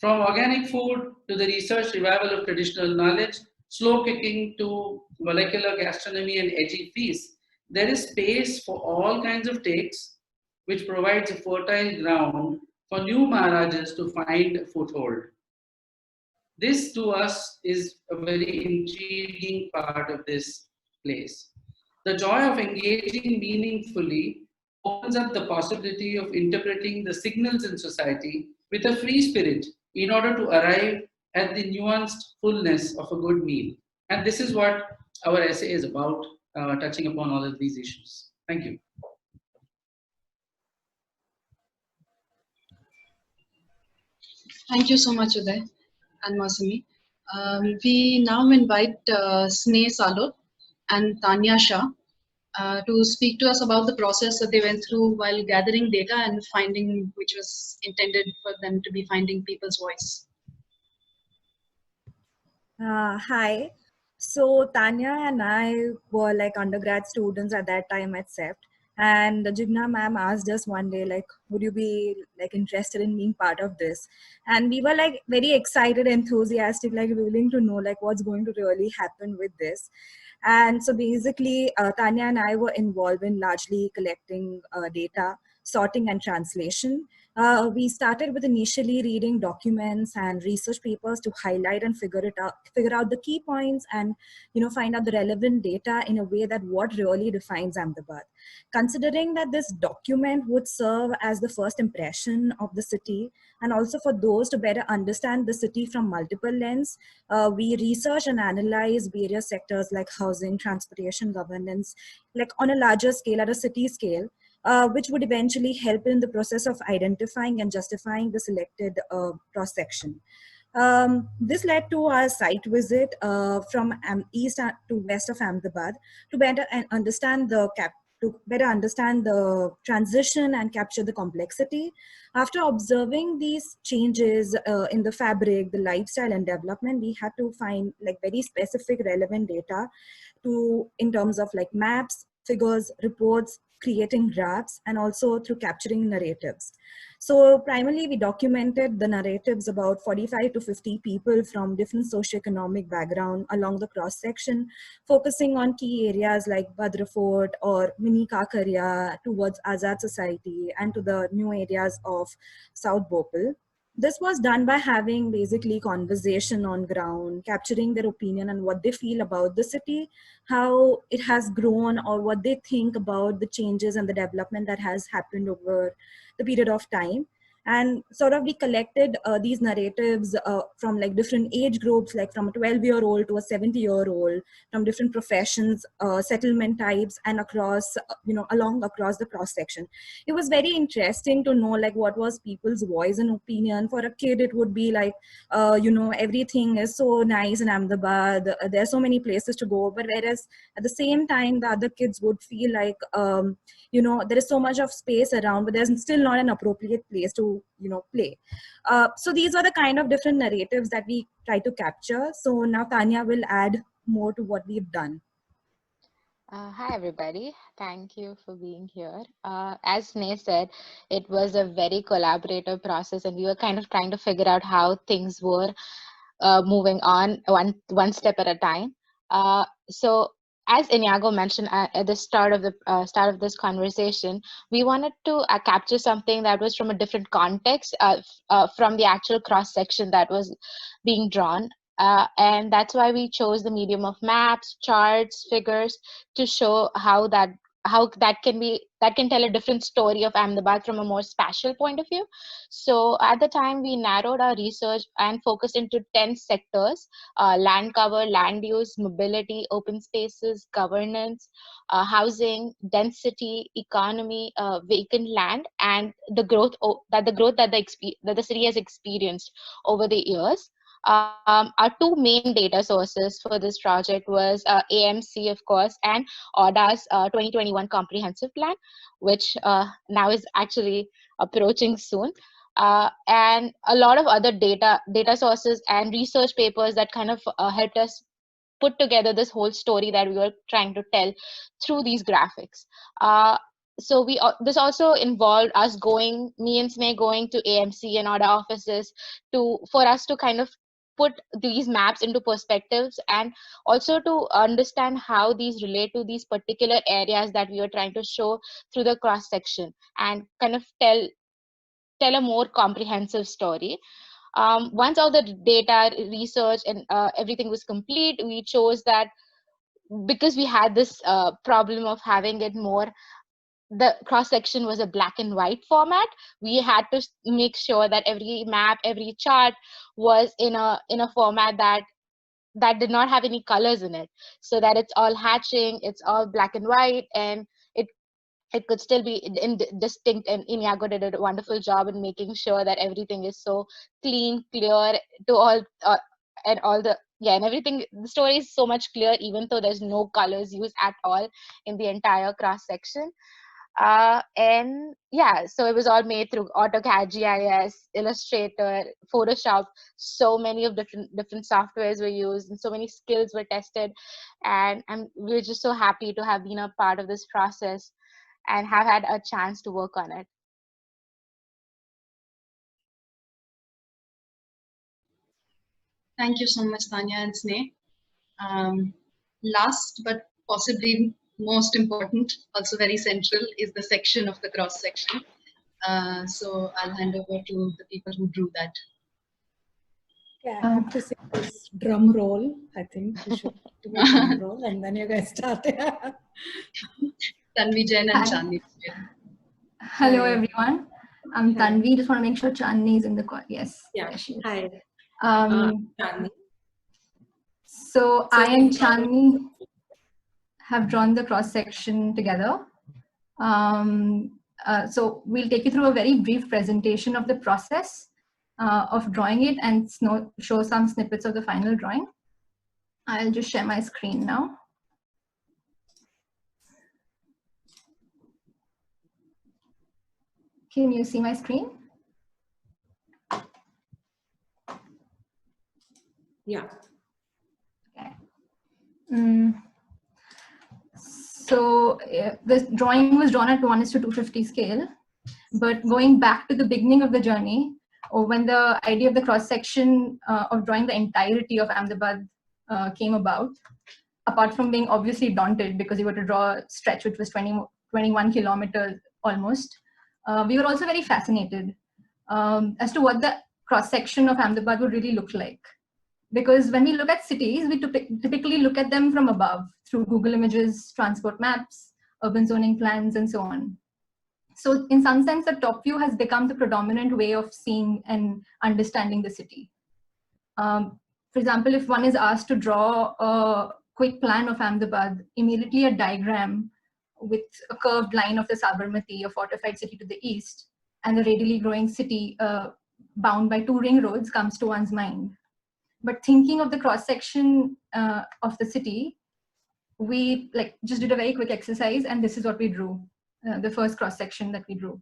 From organic food to the research revival of traditional knowledge, slow cooking to molecular gastronomy and edgy feasts, there is space for all kinds of takes, which provides a fertile ground for new Maharajas to find a foothold. This to us is a very intriguing part of this place. The joy of engaging meaningfully opens up the possibility of interpreting the signals in society with a free spirit in order to arrive at the nuanced fullness of a good meal. And this is what our essay is about, touching upon all of these issues. Thank you. Thank you so much, Uday and Masumi. We now invite Sneh Salot and Tanya Shah to speak to us about the process that they went through while gathering data and finding, which was intended for them to be finding people's voice. Hi. So Tanya and I were like undergrad students at that time at CEPT. And Jigna ma'am asked us one day, like, would you be like interested in being part of this? And we were like very excited, enthusiastic, like willing to know like what's going to really happen with this. And so basically, Tanya and I were involved in largely collecting data, sorting and translation. We started with initially reading documents and research papers to highlight and figure out the key points and find out the relevant data in a way that what really defines Ahmedabad. Considering that this document would serve as the first impression of the city and also for those to better understand the city from multiple lenses, we research and analyze various sectors like housing, transportation, governance, like on a larger scale, at a city scale, which would eventually help in the process of identifying and justifying the selected cross-section. This led to our site visit from east to west of Ahmedabad to better understand the transition and capture the complexity. After observing these changes in the fabric, the lifestyle and development, we had to find like very specific relevant data in terms of like maps, figures, reports, creating graphs, and also through capturing narratives. So primarily we documented the narratives about 45 to 50 people from different socioeconomic background along the cross section, focusing on key areas like Badra Fort or Mini Kakaria towards Azad Society and to the new areas of South Bhopal. This was done by having basically conversation on ground, capturing their opinion and what they feel about the city, how it has grown or what they think about the changes and the development that has happened over the period of time. And sort of we collected these narratives from like different age groups, like from a 12-year-old to a 70-year-old, from different professions, settlement types, and across, along across the cross section. It was very interesting to know like what was people's voice and opinion. For a kid, it would be like, everything is so nice in Ahmedabad. There are so many places to go. But whereas at the same time, the other kids would feel like, there is so much of space around, but there's still not an appropriate place to play. So these are the kind of different narratives that we try to capture. So now Tanya will add more to what we've done. Hi, everybody. Thank you for being here. As Sneh said, it was a very collaborative process, and we were kind of trying to figure out how things were moving on one step at a time. So, as Inigo mentioned at the start of this conversation, we wanted to capture something that was from a different context, from the actual cross section that was being drawn. And that's why we chose the medium of maps, charts, figures to show how that can tell a different story of Ahmedabad from a more spatial point of view. So at the time, we narrowed our research and focused into 10 sectors: land cover, land use, mobility, open spaces, governance, housing, density, economy, vacant land, and that the city has experienced over the years. Our two main data sources for this project was AMC, of course, and ODA's 2021 comprehensive plan, which now is actually approaching soon. And a lot of other data sources and research papers that kind of helped us put together this whole story that we were trying to tell through these graphics. So this also involved us me and Sneh going to AMC and other offices for us to kind of put these maps into perspectives, and also to understand how these relate to these particular areas that we were trying to show through the cross section, and kind of tell a more comprehensive story. Once all the data, research, and everything was complete, we chose that because we had this problem of having it more, the cross section was a black and white format. We had to make sure that every map, every chart was in a format that did not have any colors in it, so that it's all hatching, it's all black and white, and it could still be distinct. And Inigo did a wonderful job in making sure that everything is so clean, clear to all, and all the, yeah, and everything. The story is so much clear, even though there's no colors used at all in the entire cross section. And yeah, so it was all made through AutoCAD, GIS, Illustrator, Photoshop. So many of different softwares were used, and so many skills were tested. And we're just so happy to have been a part of this process and have had a chance to work on it. Thank you so much, Tanya and Sneh. Last but possibly most important, also very central, is the section of the cross section. So I'll hand over to the people who drew that. Yeah, I have to say this drum roll. I think we should do a drum roll, and then you guys start. Tanvi Jain and Chandni. Hello, everyone. I'm Tanvi. Just want to make sure Chandni is in the call. Yes. Yeah. Yes, she is. Hi. Chandni. So I and Chandni have drawn the cross section together. So we'll take you through a very brief presentation of the process of drawing it and show some snippets of the final drawing. I'll just share my screen now. Can you see my screen? Yeah. Okay. So this drawing was drawn at 1:250 scale, but going back to the beginning of the journey, or when the idea of the cross section of drawing the entirety of Ahmedabad came about, apart from being obviously daunted because you were to draw a stretch which was 21 kilometers almost, we were also very fascinated as to what the cross section of Ahmedabad would really look like. Because when we look at cities, we typically look at them from above through Google Images, transport maps, urban zoning plans, and so on. So in some sense, the top view has become the predominant way of seeing and understanding the city. For example, if one is asked to draw a quick plan of Ahmedabad, immediately a diagram with a curved line of the Sabarmati, a fortified city to the east, and the radially growing city bound by 2 ring roads comes to one's mind. But thinking of the cross section of the city, we just did a very quick exercise, and this is what we drew, the first cross section that we drew.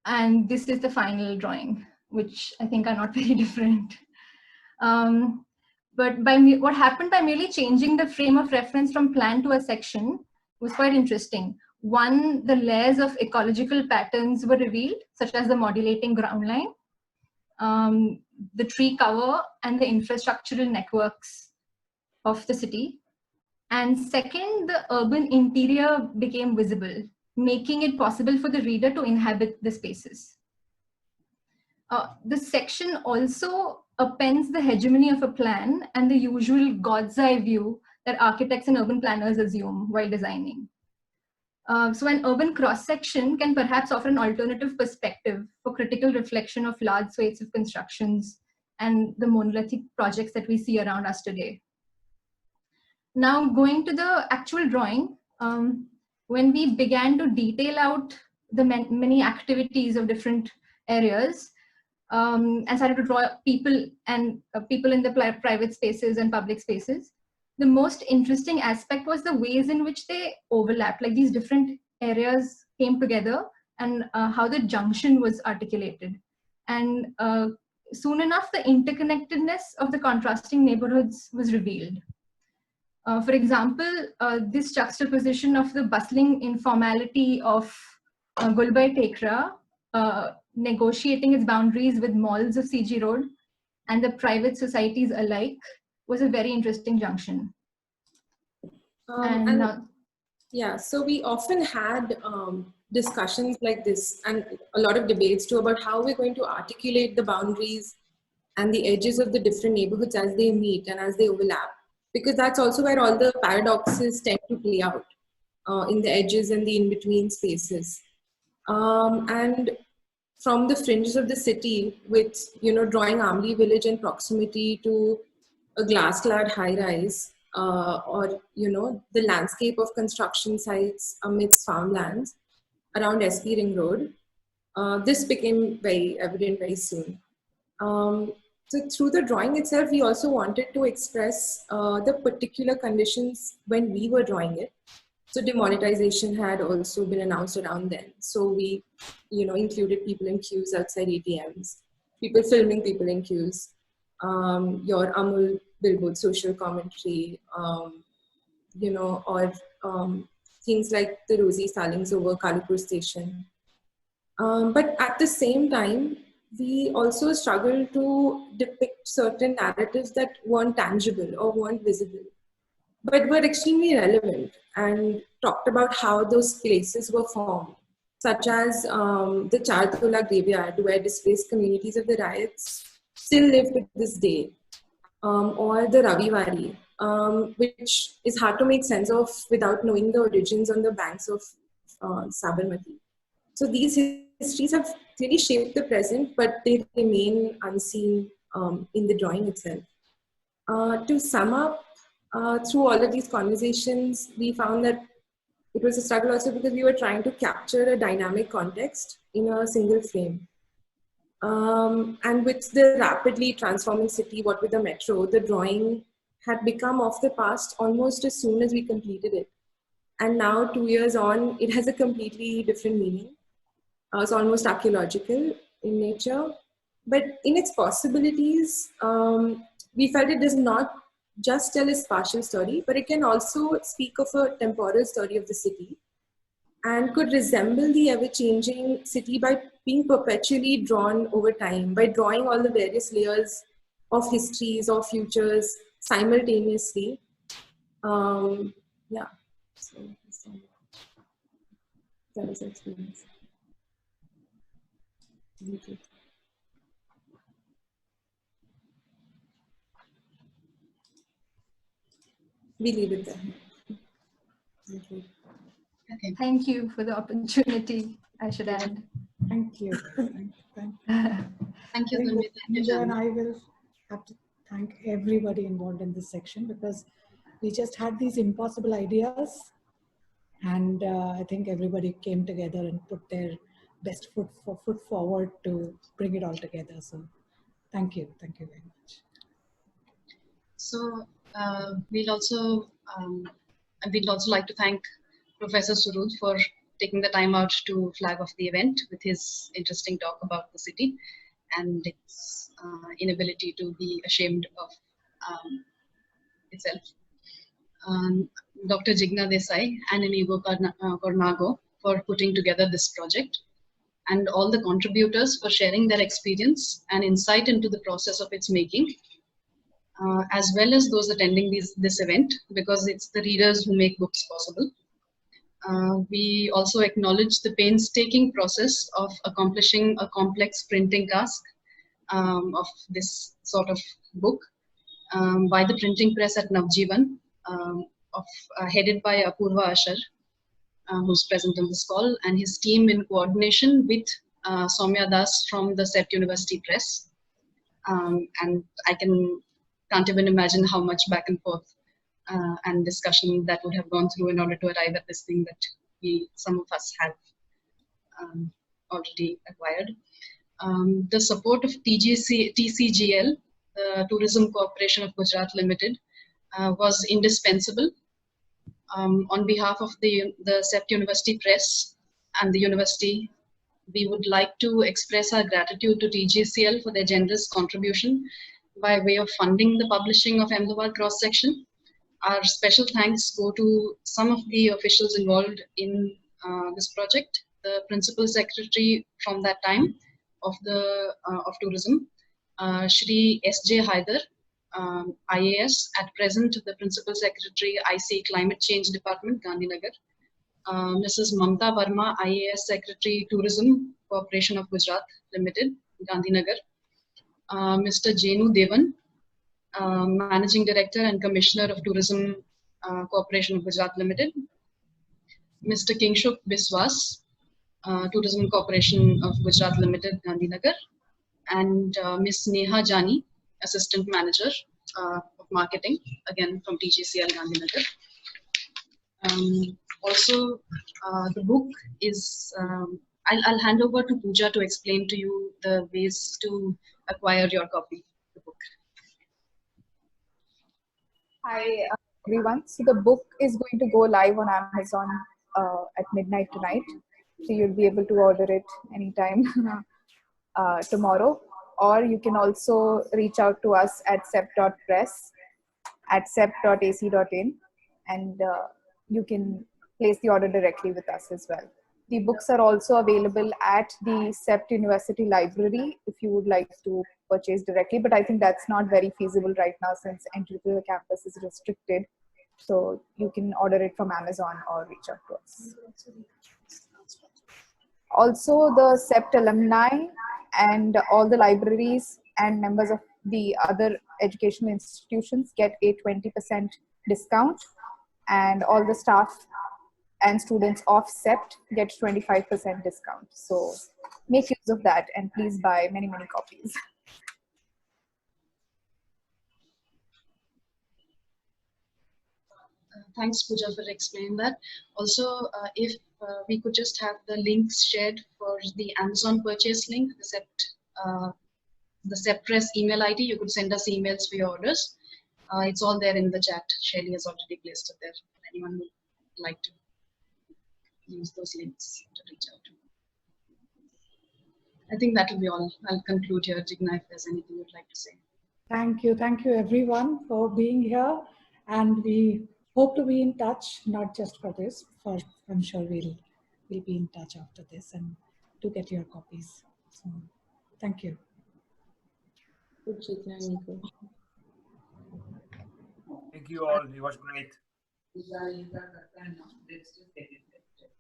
And this is the final drawing, which I think are not very different. But what happened by merely changing the frame of reference from plan to a section was quite interesting. One, the layers of ecological patterns were revealed, such as the modulating ground line, the tree cover, and the infrastructural networks of the city. And second, the urban interior became visible, making it possible for the reader to inhabit the spaces. The section also appends the hegemony of a plan and the usual God's eye view that architects and urban planners assume while designing. So an urban cross-section can perhaps offer an alternative perspective for critical reflection of large swathes of constructions and the monolithic projects that we see around us today. Now going to the actual drawing, when we began to detail out the many activities of different areas, and started to draw people and people in the private spaces and public spaces, the most interesting aspect was the ways in which they overlapped, like these different areas came together and how the junction was articulated. And soon enough, the interconnectedness of the contrasting neighborhoods was revealed. For example, this juxtaposition of the bustling informality of Gulbai Tekra, negotiating its boundaries with malls of CG Road and the private societies alike was a very interesting junction. Yeah, so we often had discussions like this and a lot of debates too about how we're going to articulate the boundaries and the edges of the different neighborhoods as they meet and as they overlap, because that's also where all the paradoxes tend to play out in the edges and the in-between spaces. And from the fringes of the city, with drawing Amli village in proximity to a glass-clad high-rise, or the landscape of construction sites amidst farmlands around SP Ring Road, this became very evident very soon. So through the drawing itself, we also wanted to express the particular conditions when we were drawing it. So demonetization had also been announced around then. So we, included people in queues outside ATMs, people filming people in queues, your Amul billboard social commentary, or things like the Rosie Salings over Kalipur station. But at the same time, we also struggle to depict certain narratives that weren't tangible or weren't visible, but were extremely relevant and talked about how those places were formed, such as the Chartola graveyard, where displaced communities of the riots still live to this day, or the Ravivari, which is hard to make sense of without knowing the origins on the banks of Sabarmati. So these histories have clearly shaped the present, but they remain unseen in the drawing itself. To sum up, through all of these conversations, we found that it was a struggle also because we were trying to capture a dynamic context in a single frame. And with the rapidly transforming city, what with the metro, the drawing had become of the past almost as soon as we completed it. And now, 2 years on, it has a completely different meaning. It's almost archaeological in nature. But in its possibilities, we felt it does not just tell a spatial story, but it can also speak of a temporal story of the city and could resemble the ever-changing city by being perpetually drawn over time, by drawing all the various layers of histories or futures simultaneously. Yeah, so that was the experience. Thank you. We leave it there. Thank you. Okay. Thank you for the opportunity, I should add. Thank you. Thank you, Gurmeet. Thank you, And I will have to thank everybody involved in this section, because we just had these impossible ideas, and I think everybody came together and put their best foot forward to bring it all together. So thank you very much. So we'd also like to thank Professor Surud for taking the time out to flag off the event with his interesting talk about the city and its inability to be ashamed of itself. Dr. Jigna Desai and Inigo Cornago for putting together this project, and all the contributors for sharing their experience and insight into the process of its making, as well as those attending this event, because it's the readers who make books possible. We also acknowledge the painstaking process of accomplishing a complex printing task of this sort of book by the printing press at Navjivan, headed by Apurva Ashar, who's present on this call, and his team in coordination with Soumya Das from the CEPT University Press. And I can't even imagine how much back and forth and discussion that would have gone through in order to arrive at this thing that some of us have already acquired. The support of TCGL, the Tourism Corporation of Gujarat Limited, was indispensable. On behalf of the CEPT University Press and the university, we would like to express our gratitude to TGCL for their generous contribution by way of funding the publishing of Ahmedabad cross section. Our special thanks go to some of the officials involved in this project. The principal secretary from that time of tourism, Shri S.J. Haider, IAS, at present the principal secretary, IC Climate Change Department, Gandhinagar. Mrs. Mamta Verma, IAS Secretary, Tourism Corporation of Gujarat Limited, Gandhinagar. Mr. Jenu Devan, Managing Director and Commissioner of Tourism Corporation of Gujarat Limited. Mr. Kingshuk Biswas, Tourism Corporation of Gujarat Limited, Gandhinagar. And Ms. Neha Jani, Assistant Manager of Marketing, again from TGCL Gandhinagar. Also, the book is, I'll hand over to Pooja to explain to you the ways to acquire your copy of the book. Hi, everyone. So the book is going to go live on Amazon at midnight tonight. So you'll be able to order it anytime tomorrow. Or you can also reach out to us at cept.press at cept.ac.in, and you can place the order directly with us as well. The books are also available at the CEPT University Library if you would like to purchase directly, but I think that's not very feasible right now since entry to the campus is restricted. So you can order it from Amazon or reach out to us. Also, the CEPT alumni and all the libraries and members of the other educational institutions get a 20% discount, and all the staff and students of CEPT get 25% discount. So make use of that and please buy many, many copies. Thanks, Pooja, for explaining that. Also, if we could just have the links shared for the Amazon purchase link, the CEPT Press email ID, you could send us emails for your orders. It's all there in the chat. Shelly has already placed it there. If anyone would like to use those links to reach out to. I think that will be all. I'll conclude here. Jigna, if there's anything you'd like to say. Thank you everyone for being here, and we hope to be in touch, not just for this, I'm sure we'll be in touch after this and to get your copies. So thank you. Thank you all. It was great.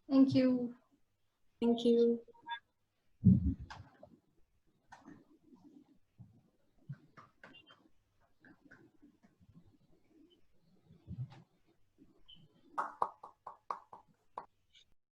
Thank you. Thank you.